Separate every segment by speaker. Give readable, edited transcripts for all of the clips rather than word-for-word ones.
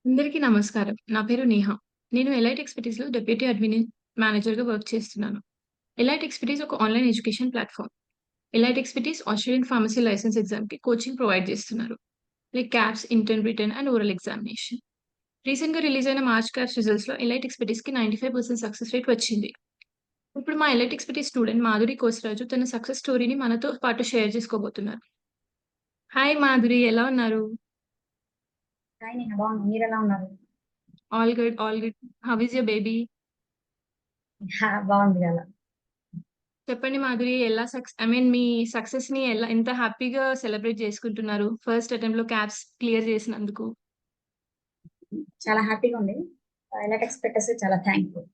Speaker 1: అందరికీ నమస్కారం. నా పేరు నేహ. నేను ఎలైట్ ఎక్స్‌పర్‌టైజ్‌లో డెప్యూటీ అడ్మిన్ మేనేజర్‌గా వర్క్ చేస్తున్నాను. ఎలైట్ ఎక్స్‌పర్‌టైజ్ ఒక online education platform. Elite expertise Australian pharmacy licence ఎగ్జామ్‌కి కోచింగ్ ప్రొవైడ్ చేస్తున్నారు. Like CAPS, intern, written and oral examination. రీసెంట్‌గా రిలీజ్ అయిన మార్చ్ క్యాప్స్ రిజల్ట్స్‌లో ఎలైట్ ఎక్స్‌పర్‌టైజ్‌కి 95% సక్సెస్ రేట్ వచ్చింది. ఇప్పుడు మా elite expertise student Madhuri Kosiraju తన సక్సెస్ స్టోరీని మనతో పాటు షేర్ చేసుకోబోతున్నారు. హాయ్ మాధురి, ఎలా ఉన్నారు?
Speaker 2: హాయ్ నేహ బాగున్నాను. మీరెలా ఉన్నారు?
Speaker 1: All good, all good. How is your baby?
Speaker 2: బాగుంది కదా.
Speaker 1: చెప్పండి మాధురి, ఎలా ఐ మీన్ మీ సక్సెస్‌ని ఎంత హ్యాపీగా సెలబ్రేట్ చేసుకుంటున్నారు? ఫస్ట్ అటెంప్ట్‌లో క్యాప్స్ క్లియర్ చేసినందుకు.
Speaker 2: చాలా హ్యాపీగా ఉంది. ఎలాటెక్స్ పెట్టేసి చాలా థ్యాంక్ఫుల్.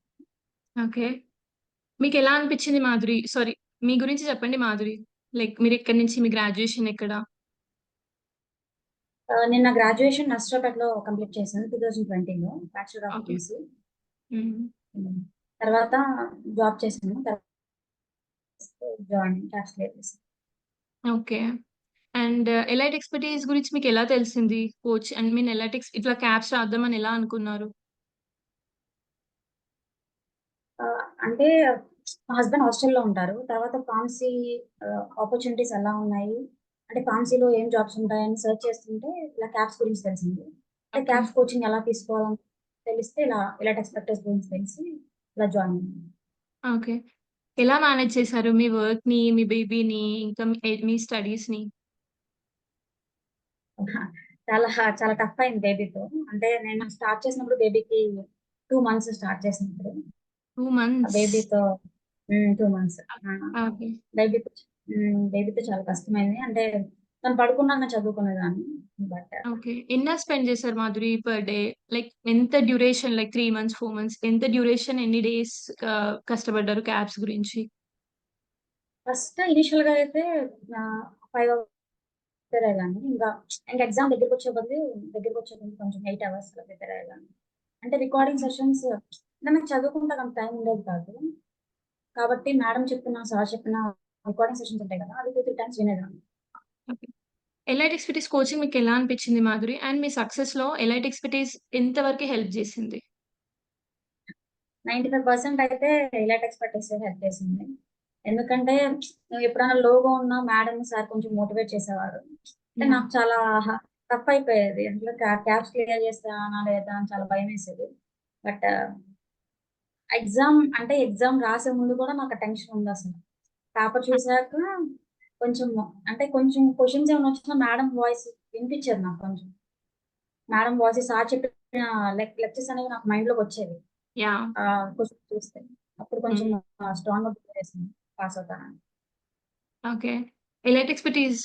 Speaker 1: ఓకే. మీకెలా అనిపించింది మాధురి? సారీ, మీ గురించి చెప్పండి మాధురి. లైక్ మీరెక్కడి నుంచి? మీ గ్రాడ్యుయేషన్ ఎక్కడ?
Speaker 2: నేను నా గ్రాడ్యుయేషన్ నర్సరాపేటలో కంప్లీట్ చేశాను 2020లో బ్యాచులర్ ఆఫ్
Speaker 1: ఓకే.
Speaker 2: బీఎస్సీ.
Speaker 1: హ్మ్.
Speaker 2: తర్వాత జాబ్ చేశాను. తర్వాత జాయిన్ క్యాప్స్ క్లియర్ చేశాను.
Speaker 1: ఓకే. అండ్ ఎలైట్ ఎక్స్‌పర్‌టైజ్ గురించి మీకెలా తెలిసింది? ఎలైట్ ఇట్లా క్యాప్స్ రాద్దామని ఎలా అనుకున్నారు?
Speaker 2: అంటే మా హస్బెండ్ హాస్టల్‌లో ఉంటారు. తర్వాత ఫార్మసీ ఆపర్చునిటీస్ ఎలా ఉన్నాయి, అంటే ఫార్మసీలో ఏం జాబ్స్ ఉంటాయని సెర్చ్ చేస్తుంటే ఇలా క్యాప్స్ గురించి తెలిసింది. అంటే
Speaker 1: ఓకే.
Speaker 2: క్యాప్స్ కోచింగ్ ఎలా తీసుకోవాలని తెలిస్తే ఇలా ఎలాటెక్స్ పెట్టేస్ గురించి తెలిసి ఇలా జాయిన్ అయ్యాను.
Speaker 1: ఓకే. ఎలా మేనేజ్ చేశారు మీ వర్క్‌ని, మీ బేబీని, ఇంకా మీ స్టడీస్‌ని?
Speaker 2: చాలా చాలా టఫ్ అయింది బేబీతో. అంటే నేను స్టార్ట్ చేసినప్పుడు బేబీకి 2 మంత్స్ స్టార్ట్ చేసినప్పుడు.
Speaker 1: 2
Speaker 2: ఆ
Speaker 1: మంత్స్.
Speaker 2: బేబీతో 2 మంత్స్. ఆ!
Speaker 1: ఓకే.
Speaker 2: బేబీతో బేబీతో చాలా కష్టమైంది. అంటే తను పడుకున్నాక చదువుకునేదాన్ని. But
Speaker 1: okay. ఎన్ని అవర్స్ స్పెండ్ చేశారు మాధురి పర్ డే? లైక్ ఎంత డ్యూరేషన్, లైక్ 3 మంత్స్, 4 మంత్స్ ఎంత డ్యూరేషన్, ఎన్ని డేస్ కష్టపడ్డారు క్యాబ్స్ గురించి?
Speaker 2: ఫస్ట్ ఇనీషియల్‌గా అయితే 5 అవర్స్ ప్రిపేర్ అయ్యేదాన్ని. ఇంకా ఎగ్జామ్ దగ్గరికొచ్చే ముందు కొంచెం 8 అవర్స్ ప్రిపేర్ అయ్యేదాన్ని. అంటే రికార్డింగ్
Speaker 1: ఓకే.
Speaker 2: సెషన్స్ అంటే నాకు చదువుకుంటానికి అంత టైం ఉండేది కాదు. కాబట్టి మేడం చెప్పిన, సార్ చెప్పిన రికార్డింగ్ సెషన్స్ ఉంటాయి కదా! అవి 2, 3 టైమ్స్ వినేదాన్ని.
Speaker 1: ఓకే. ఎలైట్ ఎక్స్‌పర్‌టైజ్ కోచింగ్ మీకెలా అనిపించింది మాధురి? అండ్ మీ సక్సెస్‌లో ఎలైట్ ఎక్స్‌పర్‌టైజ్ ఎంత వరకు హెల్ప్ చేసింది?
Speaker 2: 95% అయితే ఎలాటెక్స్ పట్టేసి హెల్ప్ చేసింది. ఎందుకంటే నువ్వు ఎప్పుడైనా లోగా ఉన్నా మేడం, సార్ కొంచెం మోటివేట్ చేసేవారు. అంటే
Speaker 1: యాహ్!
Speaker 2: నాకు చాలా టఫ్ అయిపోయేది. అసలు క్యాప్స్ క్లియర్ చేస్తానా లేదా అని చాలా భయమేసేది. బట్ ఎగ్జామ్ రాసే ముందు కూడా నాకు టెన్షన్ ఉందసలు. పేపర్ చూసాక కొంచెం కొంచెం క్వెషన్స్ ఏమైనా వచ్చినా మేడం వాయిస్ వినిపిచ్చేది నాకు కొంచెం. మేడం వాయిస్ సార్ చెప్పిన లెక్చర్స్ అనేవి నాకు మైండ్‌లోకొచ్చేవి.
Speaker 1: యాహ్!
Speaker 2: క్వెషన్స్ చూస్తే. అప్పుడు కొంచెం
Speaker 1: హ్మ్.
Speaker 2: స్ట్రాంగ్‌గా ప్రిపేర్ చేశాను. పాస్ అవుతానని.
Speaker 1: ఓకే. ఎలైట్ ఎక్స్‌పర్‌టైజ్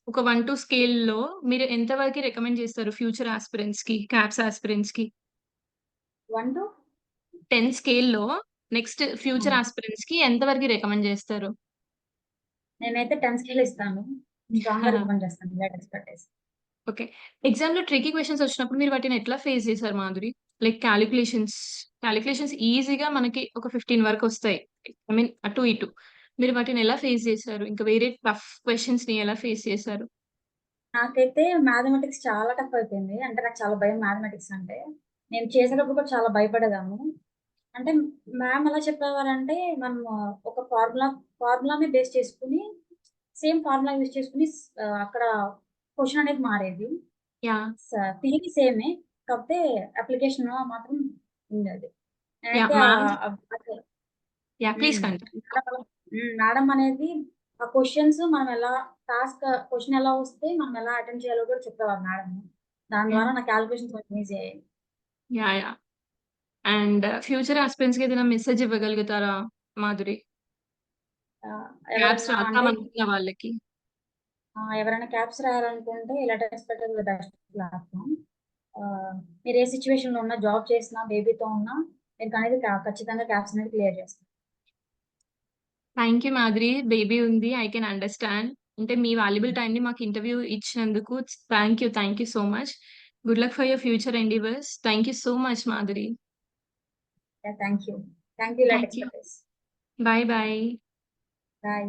Speaker 1: ఒక 1-2 స్కేల్‌లో మీరు ఎంత వరకు రికమెండ్ చేస్తారు ఫ్యూచర్ యాస్పిరెంట్స్‌కి, క్యాబ్స్ యాస్పిరెంట్స్‌కి?
Speaker 2: 1 టు
Speaker 1: 10 స్కేల్‌లో నెక్స్ట్ ఫ్యూచర్
Speaker 2: హ్మ్.
Speaker 1: యాస్పిరెంట్స్‌కి ఎంత వరకు రికమెండ్ చేస్తారు?
Speaker 2: నేనైతే 10 స్కేల్ ఇస్తాను. స్ట్రాంగ్‌గా రికమెండ్ చేస్తాను. ఇలాంటి ఎక్స్‌పర్టైజ్.
Speaker 1: ఓకే. ఎగ్జామ్‌లో ట్రిక్కీ క్వెషన్స్ వచ్చినప్పుడు మీరు వాటిని ఎట్లా ఫేస్ చేసారు మాధురి? లైక్ కాలిక్యులేషన్స్ ఈజీగా మనకి ఒక 15 వరకొస్తాయి. అటు ఇటు. మీరు వాటిని ఎలా ఫేస్ చేసారు? ఇంకా వేరే టఫ్ క్వెషన్స్‌ని ఎలా ఫేస్ చేసారు?
Speaker 2: నాకైతే మ్యాథమెటిక్స్ చాలా టఫ్ అయిపోయింది. అంటే నాకు చాలా భయం మ్యాథమెటిక్స్ అంటే. నేను చేసేటప్పుడు కూడా చాలా భయపడేదాన్ని. అంటే మ్యామ్ ఎలా చెప్పేవారంటే మనము ఒక ఫార్ములాని బేస్ చేసుకొని సేమ్ ఫార్ములా యూజ్ చేసుకొని అక్కడ క్వెషన్ అనేది మారేది.
Speaker 1: యాహ్!
Speaker 2: స థియరీ సేమే. కాకపోతే అప్లికేషన్ మాత్రం ఉండేది.
Speaker 1: యాహ్!
Speaker 2: నేనైతే అదే
Speaker 1: యాహ్! ప్లీజ్
Speaker 2: హ్మ్.
Speaker 1: కంటిన్యూ.
Speaker 2: మేడం అనేది ఆ క్వెషన్స్ మనం ఎలా క్వెషన్ ఎలా వస్తే మనం ఎలా అటెంప్ట్ చేయాలో కూడా చెప్పేవారు మేడం. దాని ద్వారా
Speaker 1: యాహ్!
Speaker 2: నా కాలిక్యులేషన్స్ కొంచెం ఈజీ అయ్యాయి.
Speaker 1: యాహ్! యాహ్! అండ్ ఫ్యూచర్ యాస్పిరెంట్స్‌కి ఏదైనా మెసేజ్ ఇవ్వగలుగుతారా మాధురి? క్యాబ్స్
Speaker 2: ఎవరన్నా అంటే
Speaker 1: రాద్దామనుకున్న వాళ్ళకి.
Speaker 2: ఎవరైనా క్యాప్స్ రాయాలనుకుంటే ఇలా టెస్ట్ పెట్టేది బెస్ట్ ప్లాట్‌ఫార్మ్. ఆహ్, మీరు ఏ సిట్యుయేషన్‌లో ఉన్నా, జాబ్ చేసినా, బేబీతో ఉన్నా మీరనేది ఖచ్చితంగా క్యాప్స్ అనేది క్లియర్ చేస్తారు.
Speaker 1: Thank you Madhuri. బేబీ ఉంది. I can understand. అంటే మీ వాల్యుబుల్ టైమ్‌ని మాకు ఇంటర్వ్యూ ఇచ్చినందుకు thank you so much. Good luck for your future endeavours. Thank you so much Madhuri.
Speaker 2: Yeah! Thank you. Thank you ఇలా
Speaker 1: థాంక్
Speaker 2: టెక్స్ట్
Speaker 1: యూ.
Speaker 2: పెట్టేసి.
Speaker 1: Bye bye.
Speaker 2: Bye.